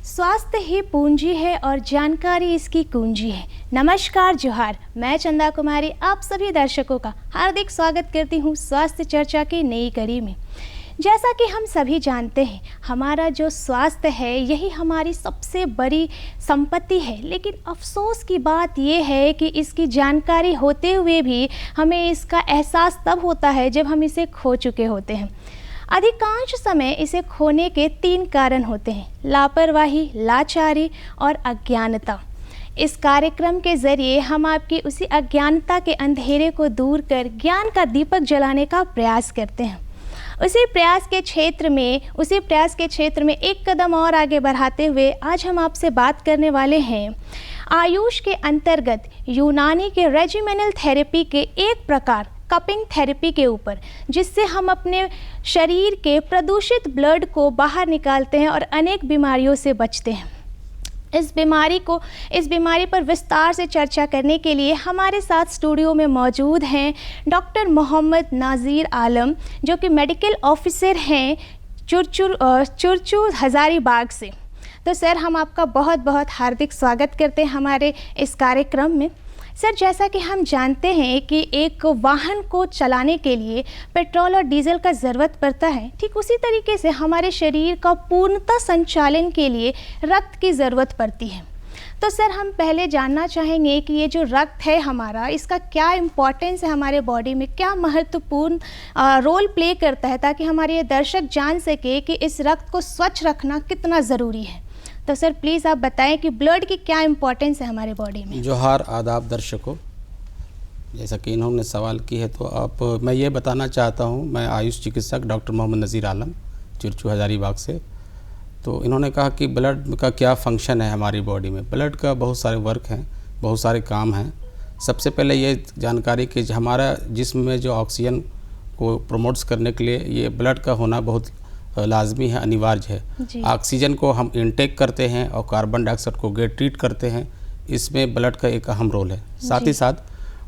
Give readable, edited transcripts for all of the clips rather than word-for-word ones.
स्वास्थ्य ही पूंजी है और जानकारी इसकी कुंजी है। नमस्कार, जोहार। मैं चंदा कुमारी आप सभी दर्शकों का हार्दिक स्वागत करती हूँ स्वास्थ्य चर्चा की नई कड़ी में। जैसा कि हम सभी जानते हैं, हमारा जो स्वास्थ्य है यही हमारी सबसे बड़ी संपत्ति है। लेकिन अफसोस की बात यह है कि इसकी जानकारी होते हुए भी हमें इसका एहसास तब होता है जब हम इसे खो चुके होते हैं। अधिकांश समय इसे खोने के 3 कारण होते हैं: लापरवाही, लाचारी और अज्ञानता। इस कार्यक्रम के ज़रिए हम आपकी उसी अज्ञानता के अंधेरे को दूर कर ज्ञान का दीपक जलाने का प्रयास करते हैं। उसी प्रयास के क्षेत्र में एक कदम और आगे बढ़ाते हुए आज हम आपसे बात करने वाले हैं आयुष के अंतर्गत यूनानी के रेजिमेनल थेरेपी के एक प्रकार कपिंग थेरेपी के ऊपर, जिससे हम अपने शरीर के प्रदूषित ब्लड को बाहर निकालते हैं और अनेक बीमारियों से बचते हैं। इस बीमारी पर विस्तार से चर्चा करने के लिए हमारे साथ स्टूडियो में मौजूद हैं डॉक्टर मोहम्मद नाज़ीर आलम, जो कि मेडिकल ऑफिसर हैं चुरचू हज़ारीबाग से। तो सर, हम आपका बहुत बहुत हार्दिक स्वागत करते हैं हमारे इस कार्यक्रम में। सर, जैसा कि हम जानते हैं कि एक वाहन को चलाने के लिए पेट्रोल और डीजल का ज़रूरत पड़ता है, ठीक उसी तरीके से हमारे शरीर का पूर्णतः संचालन के लिए रक्त की ज़रूरत पड़ती है। तो सर, हम पहले जानना चाहेंगे कि ये जो रक्त है हमारा, इसका क्या इम्पोर्टेंस है हमारे बॉडी में, क्या महत्वपूर्ण रोल प्ले करता है, ताकि हमारे ये दर्शक जान सके कि इस रक्त को स्वच्छ रखना कितना ज़रूरी है। तो सर, प्लीज़ आप बताएं कि ब्लड की क्या इम्पोर्टेंस है हमारे बॉडी में। जोहार, आदाब दर्शकों। जैसा कि इन्होंने सवाल की है तो मैं ये बताना चाहता हूँ, मैं आयुष चिकित्सक डॉक्टर मोहम्मद नज़ीर आलम, चुरचू हज़ारीबाग से। तो इन्होंने कहा कि ब्लड का क्या फंक्शन है हमारी बॉडी में। ब्लड का बहुत सारे वर्क हैं, बहुत सारे काम हैं। सबसे पहले ये जानकारी कि हमारा जिस्म में जो ऑक्सीजन को प्रमोट्स करने के लिए ये ब्लड का होना बहुत लाजमी है, अनिवार्य है। ऑक्सीजन को हम इनटेक करते हैं और कार्बन डाइऑक्साइड को गेट ट्रीट करते हैं, इसमें ब्लड का एक अहम रोल है। साथ ही साथ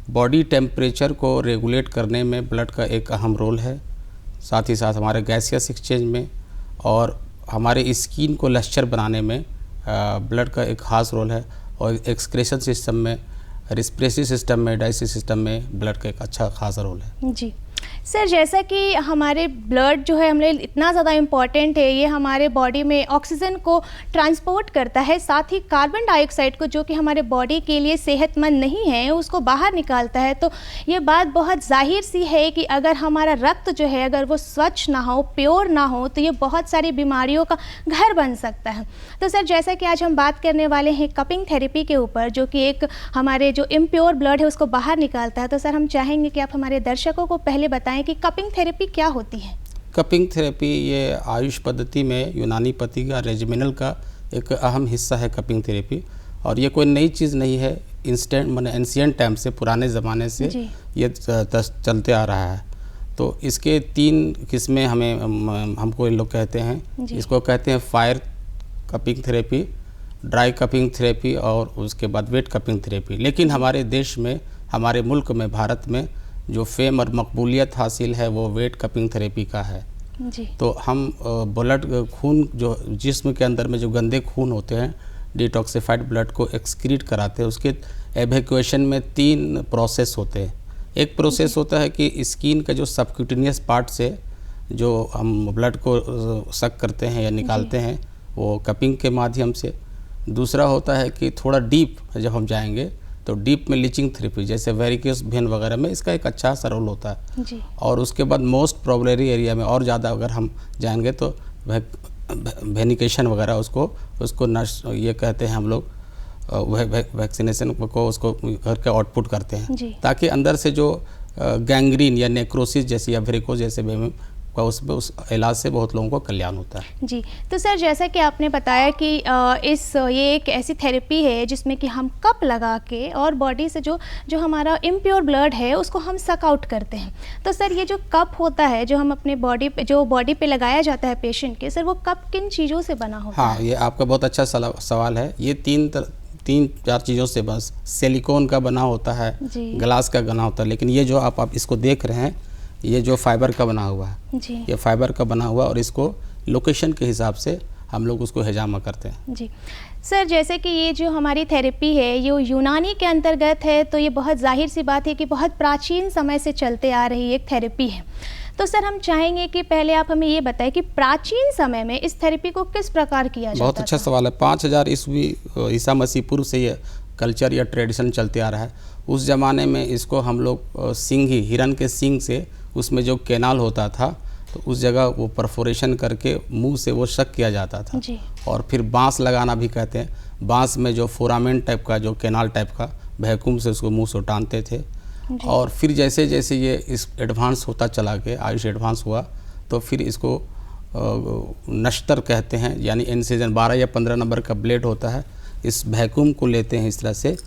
बॉडी टेम्परेचर को रेगुलेट करने में ब्लड का एक अहम रोल है। साथ ही साथ हमारे गैसियस एक्सचेंज में और हमारे स्किन को लश्चर बनाने में ब्लड का एक खास रोल है। और एक्सक्रेशन सिस्टम में, रिस्पिरेटरी सिस्टम में, डाइजेस्टिव सिस्टम में ब्लड का एक अच्छा खास रोल है। जी सर, जैसा कि हमारे ब्लड जो है हमारे इतना ज़्यादा इम्पॉर्टेंट है, ये हमारे बॉडी में ऑक्सीजन को ट्रांसपोर्ट करता है, साथ ही कार्बन डाइऑक्साइड को, जो कि हमारे बॉडी के लिए सेहतमंद नहीं है, उसको बाहर निकालता है। तो ये बात बहुत जाहिर सी है कि अगर हमारा रक्त जो है अगर वो स्वच्छ ना हो, प्योर ना हो, तो ये बहुत सारी बीमारियों का घर बन सकता है। तो सर, जैसा कि आज हम बात करने वाले हैं कपिंग थेरेपी के ऊपर, जो कि एक हमारे जो इम्प्योर ब्लड है उसको बाहर निकालता है। तो सर, हम चाहेंगे कि आप हमारे दर्शकों को पहले बताएं कि कपिंग थेरेपी क्या होती है। कपिंग थेरेपी ये आयुष पद्धति में यूनानी पद्धति का रेजिमेनल का एक अहम हिस्सा है कपिंग थेरेपी। और ये कोई नई चीज़ नहीं है, एंशिएंट टाइम से, पुराने ज़माने से ये चलते आ रहा है। तो इसके 3 किस्में हमको लोग कहते हैं। इसको कहते हैं fire cupping therapy, dry cupping therapy और उसके बाद वेट कपिंग थेरेपी। लेकिन हमारे देश में, हमारे मुल्क में, भारत में जो फेम और मकबूलियत हासिल है वो वेट कपिंग थेरेपी का है। तो हम ब्लड खून, जो जिस्म के अंदर में जो गंदे खून होते हैं, डिटॉक्सिफाइड ब्लड को एक्सक्रीट कराते हैं। उसके एवैक्यूएशन में 3 प्रोसेस होते हैं। एक प्रोसेस होता है कि स्किन का जो सबक्यूटेनियस पार्ट से जो हम ब्लड को सक करते हैं या निकालते हैं, वो कपिंग के माध्यम से। दूसरा होता है कि थोड़ा डीप जब हम जाएंगे तो डीप में लीचिंग थेरेपी, जैसे वेरिकोस वेन वगैरह में इसका एक अच्छा सा रोल होता है। और उसके बाद मोस्ट प्रोबेबली एरिया में और ज़्यादा अगर हम जाएंगे तो वेनिकेशन वगैरह, उसको नर्स ये कहते हैं हम लोग, वैक्सीनेशन को उसको करके आउटपुट करते हैं, ताकि अंदर से जो गैंग्रीन या नेक्रोसिस जैसी या वेरिकोस जैसे उस इलाज से बहुत लोगों को कल्याण होता है। जी, तो सर, जैसा कि आपने बताया कि ये एक ऐसी थेरेपी है जिसमें कि हम कप लगा के और बॉडी से जो हमारा इम्प्योर ब्लड है उसको हम सक आउट करते हैं। तो सर, ये जो कप होता है जो हम अपने बॉडी पे लगाया जाता है पेशेंट के, सर वो कप किन चीज़ों से बना होता है? हाँ, ये आपका बहुत अच्छा सवाल है। ये 3-4 चीज़ों से, बस सिलिकॉन का बना होता है, ग्लास का बना होता है। लेकिन ये जो आप इसको देख रहे हैं, ये जो फाइबर का बना हुआ है, ये फाइबर का बना हुआ, और इसको लोकेशन के हिसाब से हम लोग उसको हिजामा करते हैं। जी सर, जैसे कि ये जो हमारी थेरेपी है ये यूनानी के अंतर्गत है, तो ये बहुत जाहिर सी बात है कि बहुत प्राचीन समय से चलते आ रही एक थेरेपी है। तो सर हम चाहेंगे कि पहले आप हमें ये बताएं कि प्राचीन समय में इस थेरेपी को किस प्रकार किया जाता था? बहुत अच्छा सवाल है। 5000 ईस्वी ईसा मसीह पूर्व से ये कल्चर या ट्रेडिशन चलते आ रहा है। उस ज़माने में इसको हम लोग सींग ही, हिरन के सींग से उसमें जो कैनाल होता था तो उस जगह वो परफोरेशन करके मुंह से वो शक किया जाता था जी। और फिर बांस लगाना भी कहते हैं। बांस में जो फोरामेन टाइप का जो कैनाल टाइप का वैक्यूम से उसको मुंह से टानते थे। और फिर जैसे जैसे ये इस एडवांस होता चला गया, आयुष एडवांस हुआ, तो फिर इसको नश्तर कहते हैं, यानी इंसिजन 12 या 15 नंबर का ब्लेड होता है। इस वैक्यूम को लेते हैं इस तरह से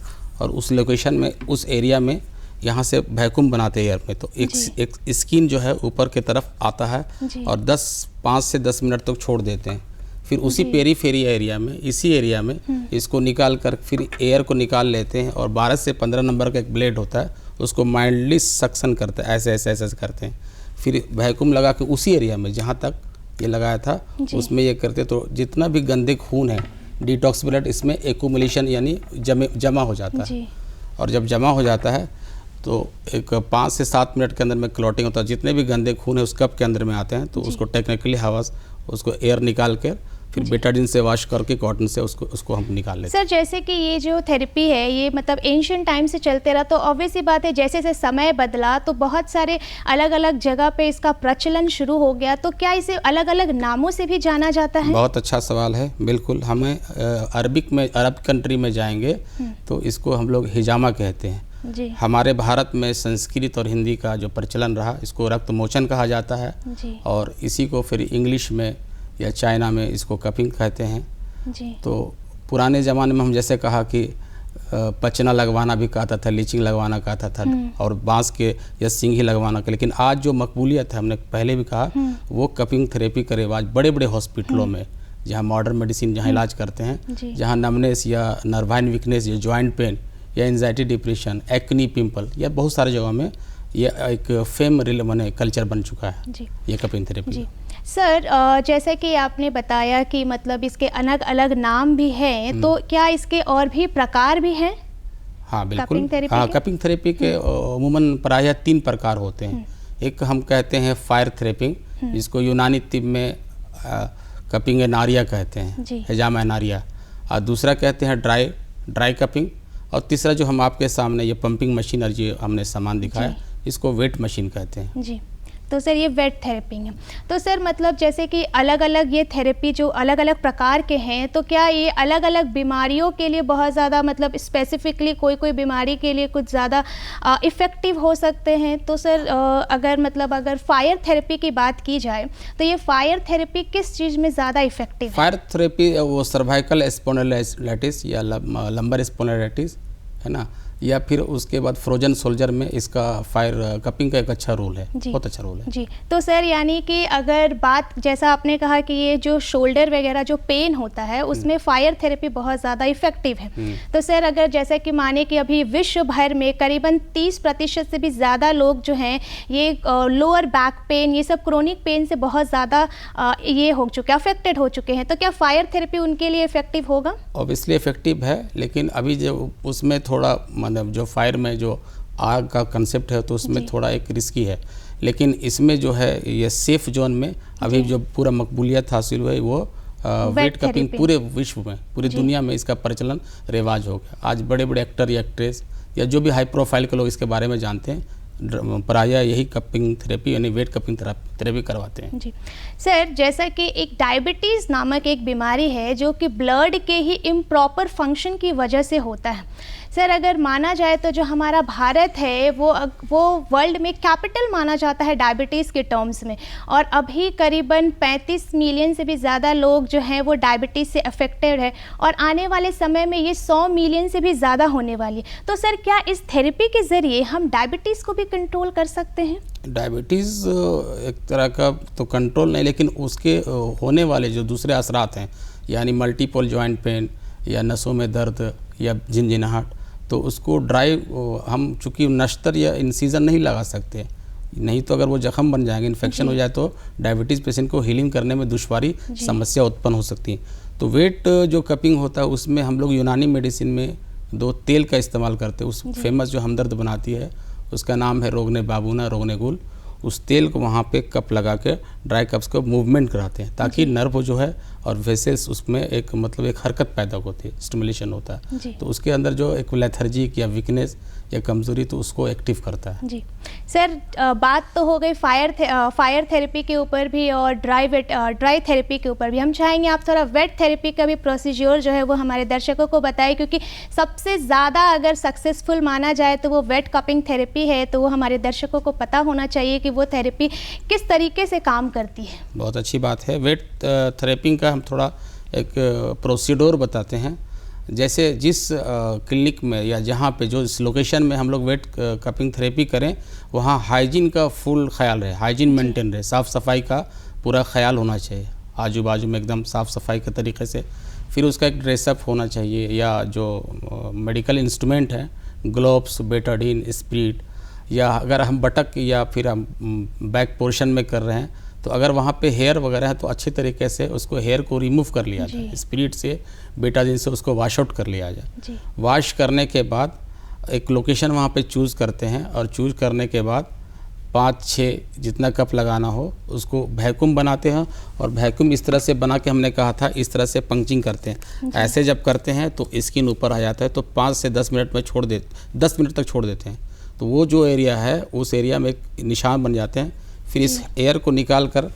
और उस लोकेशन में, उस एरिया में यहाँ से वैक्यूम बनाते हैं एयर में, तो एक स्किन जो है ऊपर की तरफ आता है और 5 से 10 मिनट तक छोड़ देते हैं। फिर उसी पेरीफेरी एरिया में, इसी एरिया में इसको निकाल कर फिर एयर को निकाल लेते हैं और 12 से 15 नंबर का एक ब्लेड होता है, उसको माइल्डली सक्शन करते हैं, ऐसे ऐसे ऐसे करते हैं। फिर वैक्यूम लगा के उसी एरिया में जहाँ तक ये लगाया था उसमें ये करते, तो जितना भी गंदे खून है, डिटॉक्स ब्लड, इसमें एक्यूमुलेशन यानी जमा हो जाता है। और जब जमा हो जाता है तो एक 5 से 7 मिनट के अंदर में क्लॉटिंग होता है। जितने भी गंदे खून है उस कप के अंदर में आते हैं, तो उसको टेक्निकली हवा उसको एयर निकाल कर फिर बेटाडीन से वॉश करके कॉटन से उसको हम निकाल लेते हैं। सर जैसे कि ये जो थेरेपी है ये मतलब एंशिएंट टाइम से चलते रहा, तो ऑब्वियस सी बात है जैसे जैसे समय बदला तो बहुत सारे अलग अलग जगह पे इसका प्रचलन शुरू हो गया, तो क्या इसे अलग अलग नामों से भी जाना जाता है? बहुत अच्छा सवाल है। बिल्कुल, हमें अरबिक में, अरब कंट्री में जाएंगे तो इसको हम लोग हिजामा कहते हैं। जी। हमारे भारत में संस्कृत और हिंदी का जो प्रचलन रहा, इसको रक्त मोचन कहा जाता है। जी। और इसी को फिर इंग्लिश में या चाइना में इसको कपिंग कहते हैं। जी। तो पुराने ज़माने में हम जैसे कहा कि पचना लगवाना भी कहता था, लीचिंग लगवाना कहता था और बांस के या सिंघी लगवाना का। लेकिन आज जो मकबूलियत है, हमने पहले भी कहा, वो कपिंग थेरेपी का रिवाज बड़े बड़े हॉस्पिटलों में, जहाँ मॉडर्न मेडिसिन जहाँ इलाज करते हैं, जहाँ नमनेस या नर्वाइन वीकनेस या जॉइंट पेन या एंजाइटी, डिप्रेशन, एक्नी, पिंपल, या बहुत सारे जगहों में ये एक फेम माने कल्चर बन चुका है जी। ये कपिंग थेरेपी जी। सर जैसे कि आपने बताया कि मतलब इसके अलग अलग नाम भी हैं, तो क्या इसके और भी प्रकार भी हैं? हाँ बिल्कुल। कपिंग थेरेपी के अमूमन प्रायः 3 प्रकार होते हैं। एक हम कहते हैं फायर थेरेपी, जिसको यूनानी तिब में कपिंग एनारिया कहते हैं, हिजामा एनारिया। और दूसरा कहते हैं ड्राई कपिंग। और तीसरा जो हम आपके सामने ये पंपिंग मशीन और ये हमने सामान दिखाया, इसको वेट मशीन कहते हैं जी। तो सर ये वेट थेरेपी है। तो सर मतलब जैसे कि अलग अलग ये थेरेपी जो अलग अलग प्रकार के हैं, तो क्या ये अलग अलग बीमारियों के लिए बहुत ज़्यादा मतलब स्पेसिफिकली कोई बीमारी के लिए कुछ ज़्यादा इफ़ेक्टिव हो सकते हैं? तो सर अगर फायर थेरेपी की बात की जाए तो ये फायर थेरेपी किस चीज़ में ज़्यादा इफेक्टिव है? फायर थेरेपी वो सर्वाइकल स्पॉन्डिलाइटिस या लंबर स्पॉन्डिलाइटिस है ना, या फिर उसके बाद फ्रोजन सोल्जर में इसका फायर कपिंग का एक अच्छा रोल है, बहुत अच्छा रोल है जी। तो सर यानी कि अगर बात, जैसा आपने कहा कि ये जो शोल्डर वगैरह जो पेन होता है उसमें फायर थेरेपी बहुत ज़्यादा इफेक्टिव है, तो सर अगर जैसा कि माने कि अभी विश्व भर में करीबन 30% से भी ज़्यादा लोग जो हैं ये लोअर बैक पेन, ये सब क्रोनिक पेन से बहुत ज़्यादा ये हो चुके, अफेक्टेड हो चुके हैं, तो क्या फायर थेरेपी उनके लिए इफेक्टिव होगा? ऑब्वियसली इफेक्टिव है, लेकिन अभी जो उसमें थोड़ा मतलब जो फायर में जो आग का कंसेप्ट है तो उसमें थोड़ा एक रिस्की है। लेकिन इसमें जो है ये सेफ जोन में अभी जो पूरा मकबूलियत हासिल हुई वो वेट कपिंग पूरे विश्व में, पूरी दुनिया में इसका प्रचलन रिवाज हो गया। आज बड़े बड़े एक्टर या एक्ट्रेस या जो भी हाई प्रोफाइल के लोग इसके बारे में जानते हैं, प्रायः यही कपिंग थेरेपी यानी वेट कपिंग थेरेपी करवाते हैं जी। सर जैसा कि एक डायबिटीज़ नामक एक बीमारी है जो कि ब्लड के ही इम्प्रॉपर फंक्शन की वजह से होता है। सर अगर माना जाए तो जो हमारा भारत है वो वर्ल्ड में कैपिटल माना जाता है डायबिटीज़ के टर्म्स में, और अभी करीबन 35 मिलियन से भी ज़्यादा लोग जो हैं वो डायबिटीज़ से अफेक्टेड है, और आने वाले समय में ये 100 मिलियन से भी ज़्यादा होने वाली है। तो सर क्या इस थेरेपी के ज़रिए हम डायबिटीज़ को भी कंट्रोल कर सकते हैं? डायबिटीज़ एक तरह का तो कंट्रोल नहीं, लेकिन उसके होने वाले जो दूसरे असरात हैं, यानी मल्टीपल जॉइंट पेन या नसों में दर्द या झिनझिनाहट, तो उसको हम चूँकि नश्तर या इंसिजन नहीं लगा सकते, नहीं तो अगर वो जख्म बन जाएंगे, इन्फेक्शन हो जाए तो डायबिटीज़ पेशेंट को हीलिंग करने में दुश्वारी समस्या उत्पन्न हो सकती है। तो वेट जो कपिंग होता है उसमें हम लोग यूनानी मेडिसिन में 2 तेल का इस्तेमाल करते हैं। उस फेमस जो हमदर्द बनाती है उसका नाम है रोगने बाबूना, रोगने गुल। उस तेल को वहाँ पे कप लगा के ड्राई कप्स को मूवमेंट कराते हैं ताकि नर्व जो है और वेसल्स उसमें एक मतलब एक हरकत पैदा होती है, स्टिमुलेशन होता है। तो उसके अंदर जो एक लेथर्जिक या वीकनेस या कमज़ोरी तो उसको एक्टिव करता है। जी सर, बात तो हो गई फायर थेरेपी के ऊपर भी और ड्राई थेरेपी के ऊपर भी। हम चाहेंगे आप थोड़ा वेट थेरेपी का भी प्रोसीजर जो है वो हमारे दर्शकों को बताएं, क्योंकि सबसे ज़्यादा अगर सक्सेसफुल माना जाए तो वो वेट कपिंग थेरेपी है। तो वो हमारे दर्शकों को पता होना चाहिए कि वो थेरेपी किस तरीके से काम करती है। बहुत अच्छी बात है। वेट थेरेपी का हम थोड़ा एक प्रोसीडर बताते हैं। जैसे जिस क्लिनिक में या जहाँ पे जो इस लोकेशन में हम लोग वेट कपिंग थेरेपी करें वहाँ हाइजीन का फुल ख्याल रहे, हाइजीन मेंटेन रहे, साफ़ सफाई का पूरा ख्याल होना चाहिए, आजू बाजू में एकदम साफ़ सफाई के तरीके से। फिर उसका एक ड्रेसअप होना चाहिए, या जो मेडिकल इंस्ट्रूमेंट हैं, ग्लोव्स, बेटाडीन, स्प्रिट, या अगर हम बटक या फिर हम बैक पोर्शन में कर रहे हैं तो अगर वहाँ पे हेयर वगैरह है तो अच्छे तरीके से उसको हेयर को रिमूव कर लिया जाए, स्पिरिट से, बेटाडीन से उसको वॉश आउट कर लिया जाए। वॉश करने के बाद एक लोकेशन वहाँ पे चूज़ करते हैं और चूज़ करने के बाद 5-6 जितना कप लगाना हो उसको वैक्यूम बनाते हैं। और वैक्यूम इस तरह से बना के हमने कहा था इस तरह से पंक्चिंग करते हैं। ऐसे जब करते हैं तो स्किन ऊपर आ जाता है, तो 5 से 10 मिनट में 10 मिनट तक छोड़ देते हैं। तो वो जो एरिया है उस एरिया में एक निशान बन जाते हैं। फिर इस एयर को निकाल कर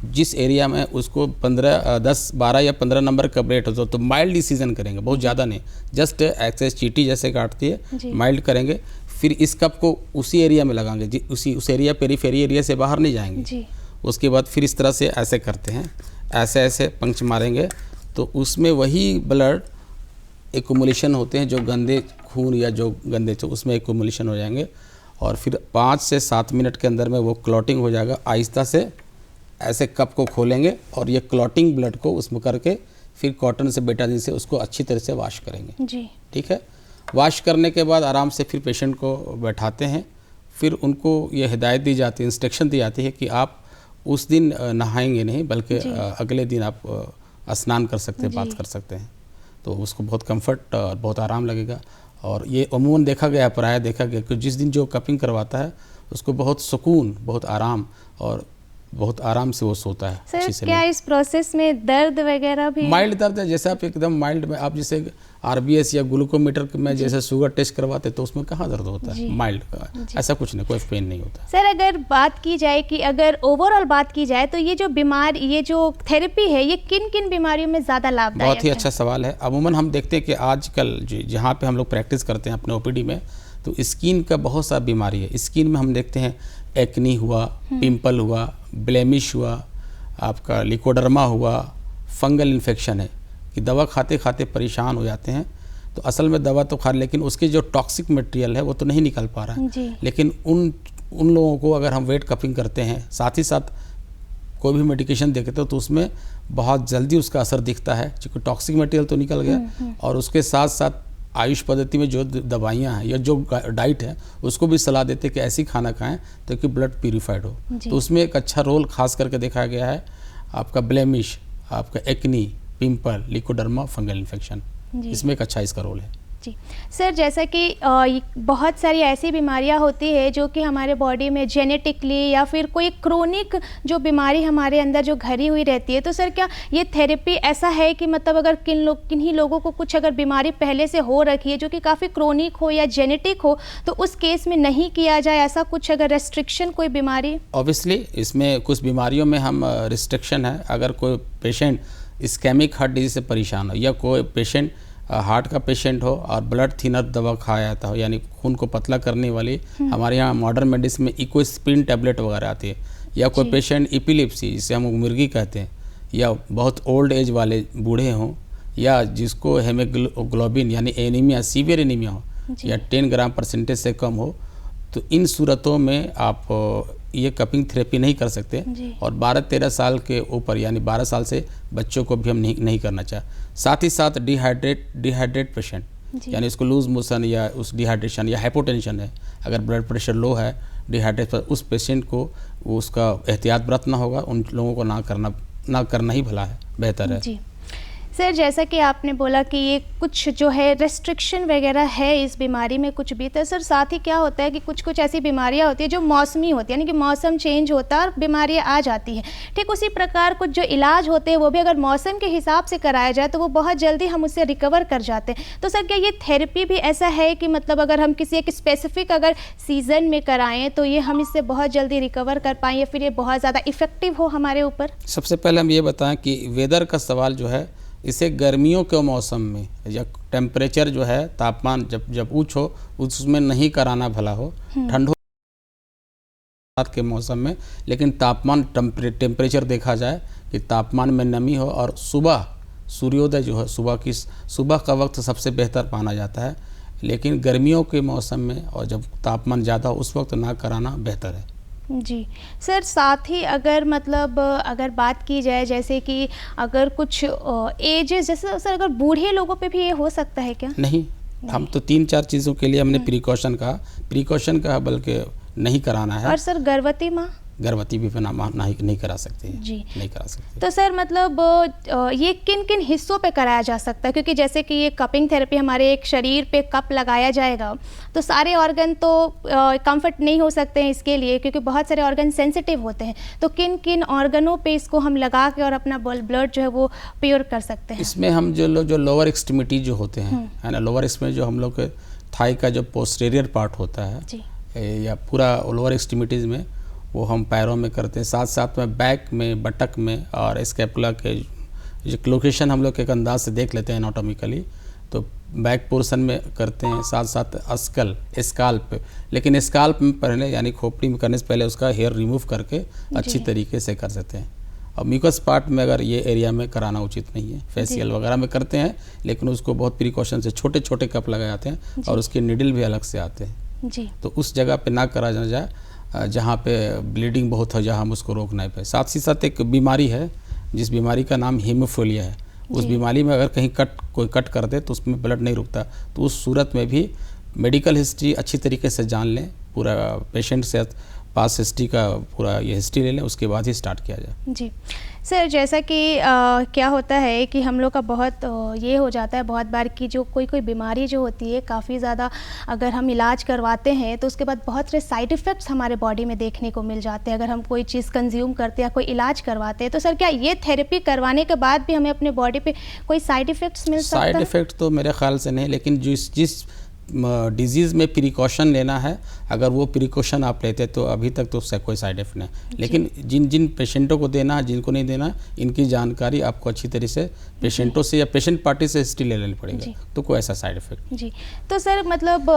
जिस एरिया में उसको 10, 12 या 15 नंबर का ब्लेड हो तो माइल्ड डिसीजन करेंगे, बहुत ज़्यादा नहीं, जस्ट एक्सेस चींटी जैसे काटती है माइल्ड करेंगे। फिर इस कप को उसी एरिया में लगाएंगे, उस एरिया पेरीफेरी एरिया से बाहर नहीं जाएंगे। उसके बाद फिर इस तरह से ऐसे करते हैं, ऐसे ऐसे पंच मारेंगे तो उसमें वही ब्लड एक्युमुलेशन होते हैं, जो गंदे खून या जो गंदे तो उसमें एक्युमुलेशन हो जाएंगे। और फिर 5 से 7 मिनट के अंदर में वो क्लॉटिंग हो जाएगा। आहिस्ता से ऐसे कप को खोलेंगे और ये क्लॉटिंग ब्लड को उसमें करके फिर कॉटन से, बेटाडीन से उसको अच्छी तरह से वॉश करेंगे जी। ठीक है। वॉश करने के बाद आराम से फिर पेशेंट को बैठाते हैं। फिर उनको ये हिदायत दी जाती है, इंस्ट्रक्शन दी जाती है कि आप उस दिन नहाएंगे नहीं, बल्कि अगले दिन आप स्नान कर सकते हैं, बात कर सकते हैं। तो उसको बहुत कंफर्ट और बहुत आराम लगेगा। और ये अमूमन देखा गया, प्राय देखा गया कि जिस दिन जो कपिंग करवाता है उसको बहुत सुकून, बहुत आराम और बहुत आराम से वो सोता है। सर क्या इस प्रोसेस में दर्द वगैरह भी? माइल्ड दर्द है, जैसे आप एकदम माइल्ड में, आप जैसे RBS या ग्लूकोमीटर में जैसे शुगर टेस्ट करवाते तो उसमें कहाँ दर्द होता है, माइल्ड का, ऐसा कुछ नहीं, कोई पेन नहीं होता। सर अगर बात की जाए कि अगर ओवरऑल बात की जाए तो ये जो थेरेपी है ये किन किन बीमारियों में ज़्यादा लाभदायक है? बहुत ही अच्छा सवाल है। अमूमन हम देखते हैं कि आजकल जहाँ पे हम लोग प्रैक्टिस करते हैं अपने OPD में, तो स्किन का बहुत सा बीमारी है। स्किन में हम देखते हैं एक्नी हुआ, पिंपल हुआ, ब्लेमिश हुआ, आपका लिकोडर्मा हुआ, फंगल इन्फेक्शन है कि दवा खाते खाते परेशान हो जाते हैं। तो असल में दवा तो खा, लेकिन उसकी जो टॉक्सिक मटेरियल है वो तो नहीं निकल पा रहा है। लेकिन उन लोगों को अगर हम वेट कपिंग करते हैं, साथ ही साथ कोई भी मेडिकेशन देते हैं तो उसमें बहुत जल्दी उसका असर दिखता है, क्योंकि टॉक्सिक मटेरियल तो निकल गया। और उसके साथ साथ आयुष पद्धति में जो दवाइयाँ हैं या जो डाइट है उसको भी सलाह देते हैं कि ऐसी खाना खाएं ताकि ब्लड प्यूरिफाइड हो। तो उसमें एक अच्छा रोल खास करके देखा गया है आपका ब्लेमिश, आपका acne, pimple, leucoderma, fungal infection, इसमें एक अच्छा इसका रोल है जी। सर जैसा कि बहुत सारी ऐसी बीमारियां होती है जो कि हमारे बॉडी में जेनेटिकली या फिर कोई क्रोनिक जो बीमारी हमारे अंदर जो घरी हुई रहती है, तो सर क्या ये थेरेपी ऐसा है कि मतलब अगर किन्हीं लोगों को कुछ अगर बीमारी पहले से हो रखी है जो कि काफ़ी क्रोनिक हो या जेनेटिक हो तो उस केस में नहीं किया जाए, ऐसा कुछ अगर रेस्ट्रिक्शन कोई बीमारी? ऑब्वियसली इसमें कुछ बीमारियों में हम रिस्ट्रिक्शन है। अगर कोई पेशेंट इस्केमिक हार्ट डिजीज से परेशान हो या कोई पेशेंट हार्ट का पेशेंट हो और ब्लड थिनर दवा खाया जाता हो, यानी खून को पतला करने वाली हमारे यहाँ मॉडर्न मेडिसिन में इकोस्प्रिन टैबलेट वगैरह आती है, या कोई पेशेंट एपिलेप्सी जिसे हम मुर्गी कहते हैं, या बहुत ओल्ड एज वाले बूढ़े हों, या जिसको हेमोग्लोबिन यानी एनीमिया, सीवियर एनीमिया हो या 10 ग्राम परसेंटेज से कम हो, तो इन सूरतों में आप ये कपिंग थेरेपी नहीं कर सकते। और 12-13 साल के ऊपर यानी 12 साल से बच्चों को भी हम नहीं करना चाहें। साथ ही साथ डिहाइड्रेट पेशेंट, यानी उसको लूज मोशन या उस डिहाइड्रेशन या हाइपोटेंशन है, अगर ब्लड प्रेशर लो है, डिहाइड्रेट, उस पेशेंट को उसका एहतियात बरतना होगा, उन लोगों को ना करना ही भला है, बेहतर है। जी सर, जैसा कि आपने बोला कि ये कुछ जो है रेस्ट्रिक्शन वगैरह है इस बीमारी में कुछ भी, तो सर साथ ही क्या होता है कि कुछ कुछ ऐसी बीमारियां होती है जो मौसमी होती है, यानी कि मौसम चेंज होता है और बीमारियां आ जाती हैं। ठीक उसी प्रकार कुछ जो इलाज होते हैं वो भी अगर मौसम के हिसाब से कराया जाए तो वो बहुत जल्दी हम उससे रिकवर कर जाते हैं। तो सर क्या ये थेरेपी भी ऐसा है कि मतलब अगर हम किसी एक स्पेसिफिक अगर सीज़न में कराएँ तो ये हम इससे बहुत जल्दी रिकवर कर पाएँ या फिर ये बहुत ज़्यादा इफ़ेक्टिव हो हमारे ऊपर? सबसे पहले हम ये बताएं कि वेदर का सवाल जो है, इसे गर्मियों के मौसम में या टेम्परेचर जो है, तापमान जब ऊंच हो उसमें नहीं कराना भला हो। ठंड हो रात के मौसम में, लेकिन तापमान टेम्परेचर देखा जाए कि तापमान में नमी हो और सुबह सूर्योदय जो है सुबह का वक्त सबसे बेहतर माना जाता है। लेकिन गर्मियों के मौसम में और जब तापमान ज़्यादा हो उस वक्त ना कराना बेहतर है। जी सर, साथ ही अगर मतलब अगर बात की जाए जैसे कि अगर कुछ एजेस, जैसे सर अगर बूढ़े लोगों पे भी ये हो सकता है क्या? नहीं, हम तो 3-4 चीज़ों के लिए हमने प्रिकॉशन कहा बल्कि नहीं कराना है। और सर गर्भवती माँ? गर्भवती भी नहीं करा सकते हैं। जी नहीं करा सकते। तो सर मतलब ये किन किन हिस्सों पे कराया जा सकता है? क्योंकि जैसे कि ये कपिंग थेरेपी हमारे एक शरीर पे कप लगाया जाएगा तो सारे ऑर्गन तो कंफर्ट नहीं हो सकते हैं इसके लिए, क्योंकि बहुत सारे ऑर्गन सेंसिटिव होते हैं। तो किन किन ऑर्गनों पे इसको हम लगा के और अपना ब्लड जो है वो प्योर कर सकते हैं? इसमें हम जो लोअर एक्सट्रीमिटी जो होते हैं, है ना, लोअर एक्सट्रीमिटी जो हम लोग के थाई का जो पोस्टीरियर पार्ट होता है या पूरा लोअर एक्सट्रीमिटीज़ में, वो हम पैरों में करते हैं। साथ साथ में बैक में, बटक में और स्कैपुला के जो लोकेशन हम लोग एक अंदाज से देख लेते हैं एनाटॉमिकली, तो बैक पोर्शन में करते हैं। साथ साथ स्काल्प, लेकिन स्काल्प में पहले यानी खोपड़ी में करने से पहले उसका हेयर रिमूव करके अच्छी तरीके से कर सकते हैं। और म्यूकस पार्ट में अगर ये एरिया में कराना उचित नहीं है। फेशियल वगैरह में करते हैं लेकिन उसको बहुत प्रिकॉशन से छोटे छोटे कप लगाए जाते हैं और उसके निडल भी अलग से आते हैं जी। तो उस जगह पे ना करा जाए जहाँ पे ब्लीडिंग बहुत हो, जहाँ हम उसको रोक नहीं पाए। साथ ही साथ एक बीमारी है जिस बीमारी का नाम हीमोफिलिया है। उस बीमारी में अगर कहीं कोई कट कर दे तो उसमें ब्लड नहीं रुकता, तो उस सूरत में भी मेडिकल हिस्ट्री अच्छी तरीके से जान लें, पूरा पेशेंट से पास हिस्ट्री का पूरा ये हिस्ट्री ले लें, उसके बाद ही स्टार्ट किया जाए। जी सर, जैसा कि क्या होता है कि हम लोग का बहुत ये हो जाता है बहुत बार कि जो कोई बीमारी जो होती है काफ़ी ज़्यादा अगर हम इलाज करवाते हैं तो उसके बाद बहुत सारे साइड इफ़ेक्ट्स हमारे बॉडी में देखने को मिल जाते हैं अगर हम कोई चीज़ कंज्यूम करते हैं या कोई इलाज करवाते हैं। तो सर क्या ये थेरेपी करवाने के बाद भी हमें अपने बॉडी पे कोई साइड इफ़ेक्ट्स मिल सकता है? साइड इफ़ेक्ट तो मेरे ख्याल से नहीं, लेकिन जिस डिजीज़ में प्रिकॉशन लेना है, अगर वो प्रिकॉशन आप लेते तो अभी तक तो उससे कोई साइड इफेक्ट नहीं। लेकिन जिन पेशेंटों को देना है, जिनको नहीं देना, इनकी जानकारी आपको अच्छी तरह से पेशेंटों से या पेशेंट पार्टी से हिस्ट्री ले लेनी पड़ेगी, तो कोई ऐसा साइड इफेक्ट जी। तो सर मतलब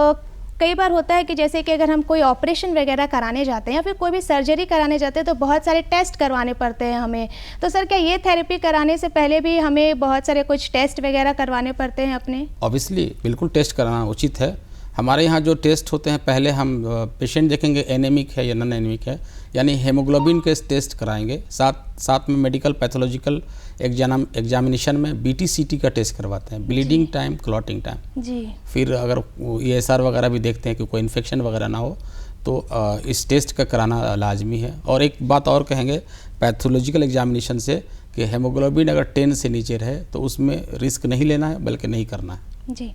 कई बार होता है कि जैसे कि अगर हम कोई ऑपरेशन वगैरह कराने जाते हैं या फिर कोई भी सर्जरी कराने जाते हैं तो बहुत सारे टेस्ट करवाने पड़ते हैं हमें। तो सर क्या ये थेरेपी कराने से पहले भी हमें बहुत सारे कुछ टेस्ट वगैरह करवाने पड़ते हैं अपने? ऑब्वियसली बिल्कुल टेस्ट कराना उचित है। हमारे यहाँ जो टेस्ट होते हैं, पहले हम पेशेंट देखेंगे एनीमिक है या नॉन एनीमिक है, यानी हेमोग्लोबिन के टेस्ट कराएंगे। साथ में मेडिकल पैथोलॉजिकल एग्जामिनेशन में BT-CT का टेस्ट करवाते हैं, ब्लीडिंग टाइम, क्लॉटिंग टाइम जी। फिर अगर ESR वगैरह भी देखते हैं कि कोई इन्फेक्शन वगैरह ना हो, तो इस टेस्ट का कराना लाजमी है। और एक बात और कहेंगे पैथोलॉजिकल एग्जामिनेशन से कि हेमोग्लोबिन अगर 10 से नीचे रहे तो उसमें रिस्क नहीं लेना है बल्कि नहीं करना है जी।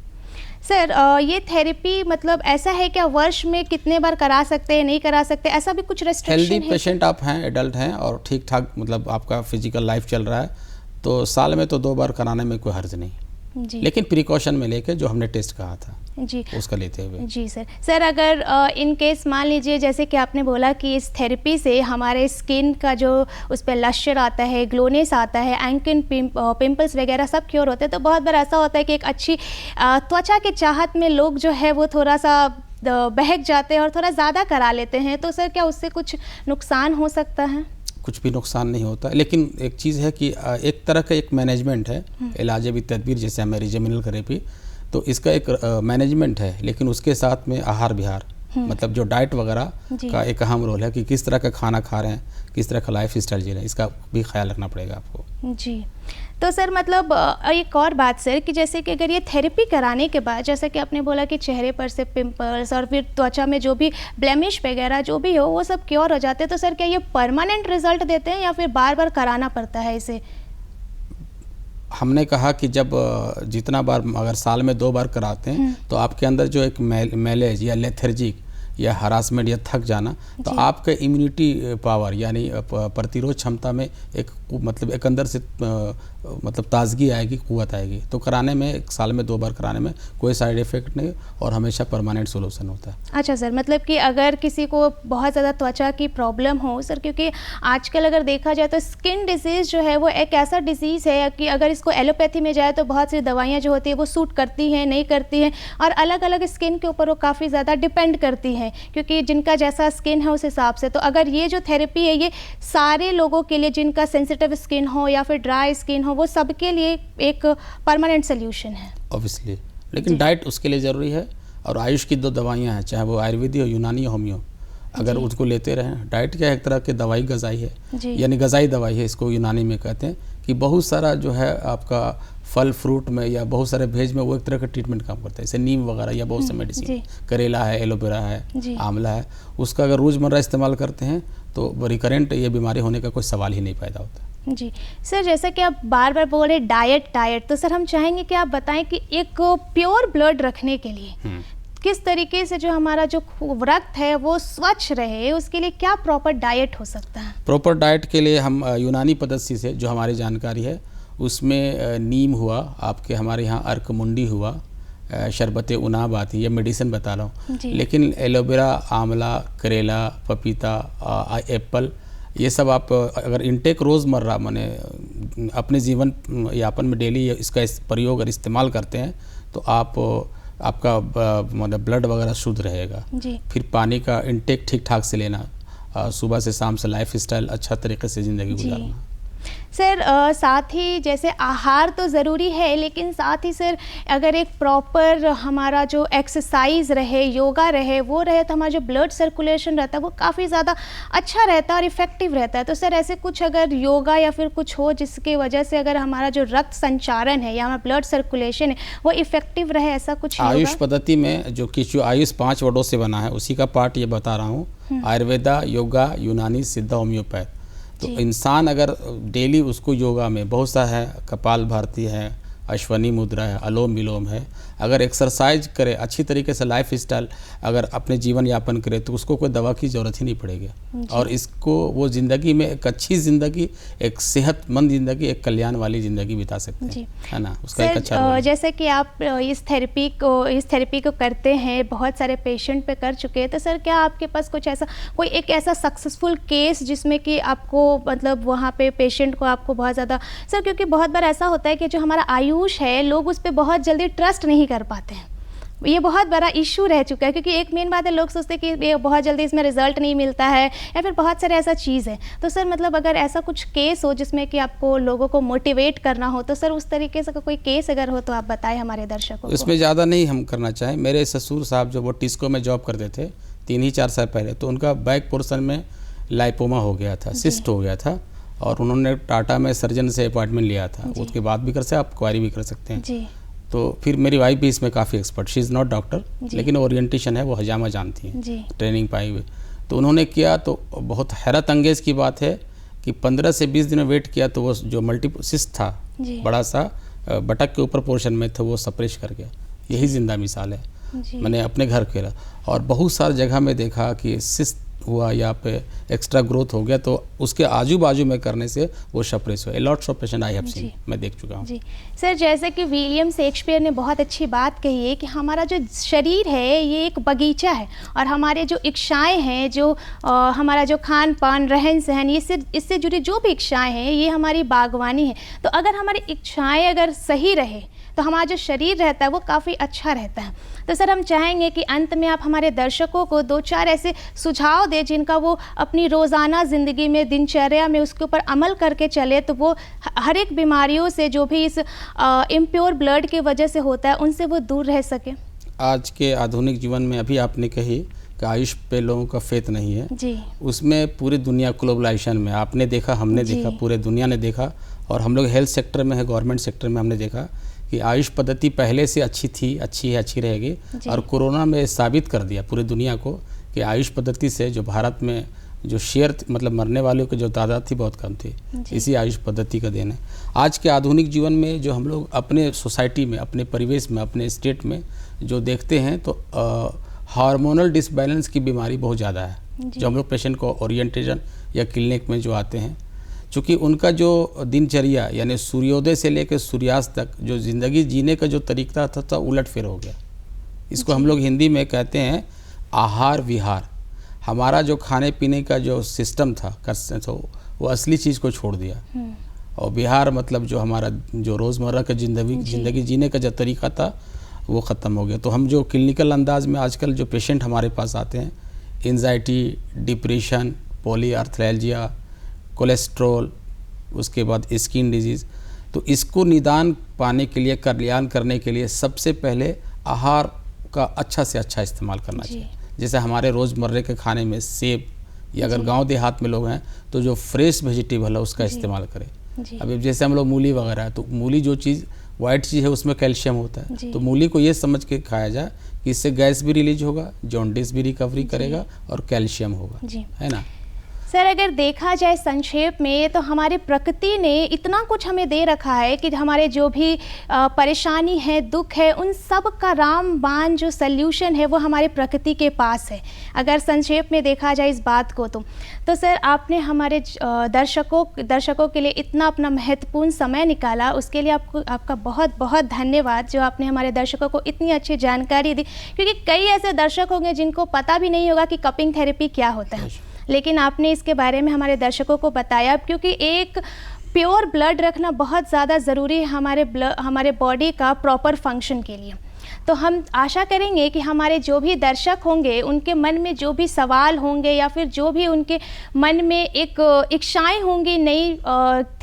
सर ये थेरेपी मतलब ऐसा है क्या वर्ष में कितने बार करा सकते हैं, नहीं करा सकते, ऐसा भी कुछ रेस्ट्रिक्शन है? हेल्दी पेशेंट आप हैं, एडल्ट हैं और ठीक ठाक मतलब आपका फिजिकल लाइफ चल रहा है तो साल में तो 2 बार कराने में कोई हर्ज नहीं जी। लेकिन प्रिकॉशन में लेके जो हमने टेस्ट कहा था जी उसका लेते हुए जी। सर अगर इन केस मान लीजिए जैसे कि आपने बोला कि इस थेरेपी से हमारे स्किन का जो उस पर लश्यर आता है, ग्लोनेस आता है, एंकिन पिंपल्स वगैरह सब क्योर होते हैं, तो बहुत बार ऐसा होता है कि एक अच्छी त्वचा के चाहत में लोग जो है वो थोड़ा सा बहक जाते हैं और थोड़ा ज़्यादा करा लेते हैं। तो सर क्या उससे कुछ नुकसान हो सकता है? कुछ भी नुकसान नहीं होता, लेकिन एक चीज़ है कि एक तरह का एक मैनेजमेंट है, इलाज-ए तदबीर जैसे हमें रीजमिनल थेरेपी, तो इसका एक मैनेजमेंट है, लेकिन उसके साथ में आहार विहार मतलब जो डाइट वगैरह का एक अहम रोल है कि किस तरह का खाना खा रहे हैं, किस तरह का लाइफ स्टाइल जी रहे हैं, इसका भी ख्याल रखना पड़ेगा आपको। जी। तो सर मतलब एक और बात सर कि जैसे कि अगर ये थेरेपी कराने के बाद, जैसे कि आपने बोला कि चेहरे पर से पिंपल्स और फिर त्वचा में जो भी ब्लेमिश वगैरह जो भी हो वो सब क्योर हो जाते हैं, तो सर क्या ये परमानेंट रिजल्ट देते हैं या फिर बार बार कराना पड़ता है इसे? हमने कहा कि जब जितना बार अगर साल में 2 बार कराते हैं तो आपके अंदर जो एक मैलेज या लेथर्जिक या हरासमेंट या थक जाना, तो आपका इम्यूनिटी पावर यानी प्रतिरोध क्षमता में मतलब एक अंदर से मतलब ताजगी आएगी, कुव्वत आएगी। तो कराने में 1 साल में 2 बार कराने में कोई साइड इफ़ेक्ट नहीं और हमेशा परमानेंट सोल्यूशन होता है। अच्छा सर, मतलब कि अगर किसी को बहुत ज़्यादा त्वचा की प्रॉब्लम हो सर, क्योंकि आजकल अगर देखा जाए तो स्किन डिजीज़ जो है वो एक ऐसा डिजीज़ है कि अगर इसको एलोपैथी में जाए तो बहुत सी दवाइयाँ जो होती है वो सूट करती हैं, नहीं करती हैं, और अलग अलग स्किन के ऊपर वो काफ़ी ज़्यादा डिपेंड करती हैं, क्योंकि जिनका जैसा स्किन है उस हिसाब से। तो अगर ये जो थेरेपी है ये सारे लोगों के लिए, जिनका सेंसिटिव स्किन हो या फिर ड्राई स्किन हो, वो सबके लिए एक परमानेंट सोल्यूशन है ऑब्वियसली। लेकिन डाइट उसके लिए ज़रूरी है, और आयुष की 2 दवाइयाँ हैं, चाहे वो आयुर्वेदिक हो, यूनानी हो, होम्यो, अगर उसको लेते रहें। डाइट क्या एक तरह की दवाई गज़ाई है, यानी गज़ाई दवाई है, इसको यूनानी में कहते हैं कि बहुत सारा जो है आपका फल फ्रूट में या बहुत सारे भेज में वो एक तरह का ट्रीटमेंट काम करता है। जैसे नीम वगैरह या बहुत से मेडिसिन, करेला है, एलोवेरा है, आंवला है, उसका अगर रोज़मर्रा इस्तेमाल करते हैं तो रिकरेंट ये बीमारी होने का कोई सवाल ही नहीं पैदा होता। जी सर, जैसा कि आप बार बार बोल रहे डाइट, तो सर हम चाहेंगे कि आप बताएं कि एक प्योर ब्लड रखने के लिए किस तरीके से जो हमारा जो रक्त है वो स्वच्छ रहे, उसके लिए क्या प्रॉपर डाइट हो सकता है? प्रॉपर डाइट के लिए हम यूनानी पद्धति से जो हमारी जानकारी है उसमें नीम हुआ, आपके हमारे यहाँ अर्कमुंडी हुआ, शरबत उनाब आती है, ये मेडिसिन बता रहा हूँ, लेकिन एलोवेरा, आंवला, करेला, पपीता, एप्पल, ये सब आप अगर इनटेक रोज़मर्रा माने अपने जीवन यापन में डेली इसका प्रयोग और इस्तेमाल करते हैं तो आपका मतलब ब्लड वगैरह शुद्ध रहेगा। फिर पानी का इनटेक ठीक ठाक से लेना, सुबह से शाम से लाइफ स्टाइल अच्छा तरीके से ज़िंदगी गुजारना। सर साथ ही जैसे आहार तो ज़रूरी है, लेकिन साथ ही सर अगर एक प्रॉपर हमारा जो एक्सरसाइज रहे, योगा रहे, वो रहे तो हमारा जो ब्लड सर्कुलेशन रहता है वो काफ़ी ज़्यादा अच्छा रहता है और इफ़ेक्टिव रहता है। तो सर ऐसे कुछ अगर योगा या फिर कुछ हो जिसकी वजह से अगर हमारा जो रक्त संचारण है या हमारा ब्लड सर्कुलेशन है वो इफ़ेक्टिव रहे, ऐसा कुछ आयुष पद्धति में जो आयुष 5 वर्डों से बना है उसी का पार्ट ये बता रहा हूँ, आयुर्वेदा, योगा, यूनानी, सिद्ध, होम्योपैथ। तो इंसान अगर डेली उसको योगा में बहुत सा है, कपाल भारती है, अश्वनी मुद्रा है, अलोम विलोम है, अगर एक्सरसाइज करे अच्छी तरीके से, लाइफ स्टाइल अगर अपने जीवन यापन करे तो उसको कोई दवा की ज़रूरत ही नहीं पड़ेगी, और इसको वो ज़िंदगी में एक अच्छी ज़िंदगी, एक सेहतमंद ज़िंदगी, एक कल्याण वाली ज़िंदगी बिता सकते हैं, है ना। उसका एक अच्छा जैसे कि आप इस थेरेपी को करते हैं, बहुत सारे पेशेंट पे कर चुके हैं, तो सर क्या आपके पास कुछ ऐसा कोई एक ऐसा सक्सेसफुल केस जिसमें कि आपको मतलब वहाँ पे पेशेंट को आपको बहुत ज़्यादा सर, क्योंकि बहुत बार ऐसा होता है कि जो हमारा आयुष है लोग उस पर बहुत जल्दी ट्रस्ट नहीं कर पाते हैं, ये बहुत बड़ा इशू रह चुका है, क्योंकि एक मेन बात है लोग सोचते हैं कि ये बहुत जल्दी इसमें रिजल्ट नहीं मिलता है या फिर बहुत सारे ऐसा चीज़ है। तो सर मतलब अगर ऐसा कुछ केस हो जिसमें कि आपको लोगों को मोटिवेट करना हो, तो सर उस तरीके से कोई केस अगर हो तो आप बताएं हमारे दर्शकों को। इसमें ज़्यादा नहीं हम करना चाहें। मेरे ससुर साहब जो वो टिस्को में जॉब करते थे 3-4 साल पहले, तो उनका बैक पोर्शन में लाइपोमा हो गया था, सिस्ट हो गया था, और उन्होंने टाटा में सर्जन से अपॉइंटमेंट लिया था। उसके बाद भी कर सकते, आप क्वारी भी कर सकते हैं। तो फिर मेरी वाइफ भी इसमें काफ़ी expert, she is not doctor, लेकिन ओरिएंटेशन है, वो हजामा जानती हैं, ट्रेनिंग पाई हुई। तो उन्होंने किया, तो बहुत हैरत अंगेज की बात है कि 15 से 20 दिन में वेट किया तो वो जो मल्टीपल सिस्ट था, बड़ा सा बटक के ऊपर पोर्शन में था, वो सप्रेश कर गया। यही जिंदा मिसाल है, मैंने अपने घर खेला और बहुत सारी जगह में देखा कि सिस्ट हुआ या पे एक्स्ट्रा ग्रोथ हो गया, तो उसके आजू बाजू में करने से वो सप्रेस हुआ। Lots of patient I have seen, मैं देख चुका हूँ। जी सर, जैसे कि विलियम शेक्सपियर ने बहुत अच्छी बात कही है कि हमारा जो शरीर है ये एक बगीचा है, और हमारे जो इच्छाएं हैं, जो हमारा जो खान पान, रहन सहन, ये इससे जुड़ी जो भी इच्छाएं हैं ये हमारी बागवानी है। तो अगर हमारी इच्छाएं अगर सही रहे तो हमारा जो शरीर रहता है वो काफ़ी अच्छा रहता है। तो सर हम चाहेंगे कि अंत में आप हमारे दर्शकों को 2-4 ऐसे सुझाव दें जिनका वो अपनी रोज़ाना ज़िंदगी में, दिनचर्या में उसके ऊपर अमल करके चले, तो वो हर एक बीमारियों से जो भी इस इम्प्योर ब्लड की वजह से होता है उनसे वो दूर रह सके। आज के आधुनिक जीवन में अभी आपने कही कि आयुष पे लोगों का फेथ नहीं है जी। उसमें पूरी दुनिया ग्लोबलाइजेशन में आपने देखा, हमने देखा, पूरे दुनिया ने देखा, और हम लोग हेल्थ सेक्टर में है, गवर्नमेंट सेक्टर में हमने देखा कि आयुष पद्धति पहले से अच्छी थी, अच्छी है, अच्छी रहेगी। और कोरोना में साबित कर दिया पूरी दुनिया को कि आयुष पद्धति से जो भारत में जो शेयर मतलब मरने वालों की जो तादाद थी बहुत कम थी, इसी आयुष पद्धति का देन है। आज के आधुनिक जीवन में जो हम लोग अपने सोसाइटी में, अपने परिवेश में, अपने स्टेट में जो देखते हैं तो हार्मोनल डिसबैलेंस की बीमारी बहुत ज़्यादा है। जो हम लोग पेशेंट को ओरिएंटेशन या क्लिनिक में जो आते हैं, चूँकि उनका जो दिनचर्या यानी सूर्योदय से लेकर सूर्यास्त तक जो ज़िंदगी जीने का जो तरीका था उलट फेर हो गया। इसको हम लोग हिंदी में कहते हैं आहार विहार। हमारा जो खाने पीने का जो सिस्टम था तो वो असली चीज़ को छोड़ दिया, और विहार मतलब जो हमारा जो रोज़मर्रा का ज़िंदगी जीने का जो तरीका था वो ख़त्म हो गया। तो हम जो क्लिनिकल अंदाज में आजकल जो पेशेंट हमारे पास आते हैं, एंजाइटी, डिप्रेशन, पॉलीआर्थ्राल्जिया, कोलेस्ट्रॉल, उसके बाद स्किन डिजीज़, तो इसको निदान पाने के लिए, कल्याण करने के लिए सबसे पहले आहार का अच्छा से अच्छा इस्तेमाल करना चाहिए। जैसे हमारे रोज़मर्रे के खाने में सेब, या अगर गांव देहात में लोग हैं तो जो फ्रेश वेजिटेबल है उसका इस्तेमाल करें। अब जैसे हम लोग मूली वगैरह है, तो मूली जो चीज़ वाइट चीज़ है उसमें कैल्शियम होता है, तो मूली को ये समझ के खाया जाए कि इससे गैस भी रिलीज होगा, जॉन्डिस भी रिकवरी करेगा और कैल्शियम होगा, है ना। सर, अगर देखा जाए संक्षेप में तो हमारे प्रकृति ने इतना कुछ हमें दे रखा है कि हमारे जो भी परेशानी है, दुख है, उन सब का रामबाण जो सल्यूशन है वो हमारे प्रकृति के पास है। अगर संक्षेप में देखा जाए इस बात को तो सर आपने हमारे दर्शकों के लिए इतना अपना महत्वपूर्ण समय निकाला, उसके लिए आपका बहुत बहुत धन्यवाद, जो आपने हमारे दर्शकों को इतनी अच्छी जानकारी दी। क्योंकि कई ऐसे दर्शक होंगे जिनको पता भी नहीं होगा कि कपिंग थेरेपी क्या होता है, लेकिन आपने इसके बारे में हमारे दर्शकों को बताया। क्योंकि एक प्योर ब्लड रखना बहुत ज़्यादा ज़रूरी है हमारे बॉडी का प्रॉपर फंक्शन के लिए। तो हम आशा करेंगे कि हमारे जो भी दर्शक होंगे उनके मन में जो भी सवाल होंगे या फिर जो भी उनके मन में एक इच्छाएं होंगी नई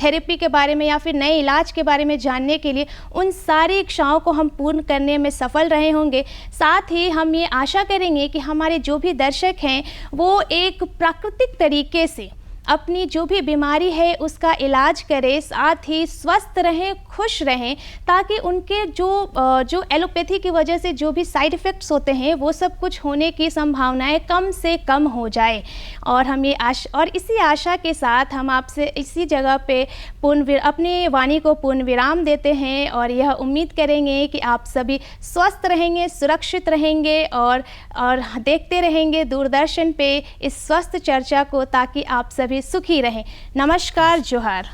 थेरेपी के बारे में या फिर नए इलाज के बारे में जानने के लिए, उन सारी इच्छाओं को हम पूर्ण करने में सफल रहे होंगे। साथ ही हम ये आशा करेंगे कि हमारे जो भी दर्शक हैं वो एक प्राकृतिक तरीके से अपनी जो भी बीमारी है उसका इलाज करें, साथ ही स्वस्थ रहें, खुश रहें, ताकि उनके जो एलोपैथी की वजह से जो भी साइड इफ़ेक्ट्स होते हैं वो सब कुछ होने की संभावनाएं कम से कम हो जाए। और हम ये इसी आशा के साथ हम आपसे इसी जगह पे अपने वाणी को पूर्ण विराम देते हैं और यह उम्मीद करेंगे कि आप सभी स्वस्थ रहेंगे, सुरक्षित रहेंगे और देखते रहेंगे दूरदर्शन पे इस स्वस्थ चर्चा को, ताकि आप सभी सुखी रहें। नमस्कार, जोहार।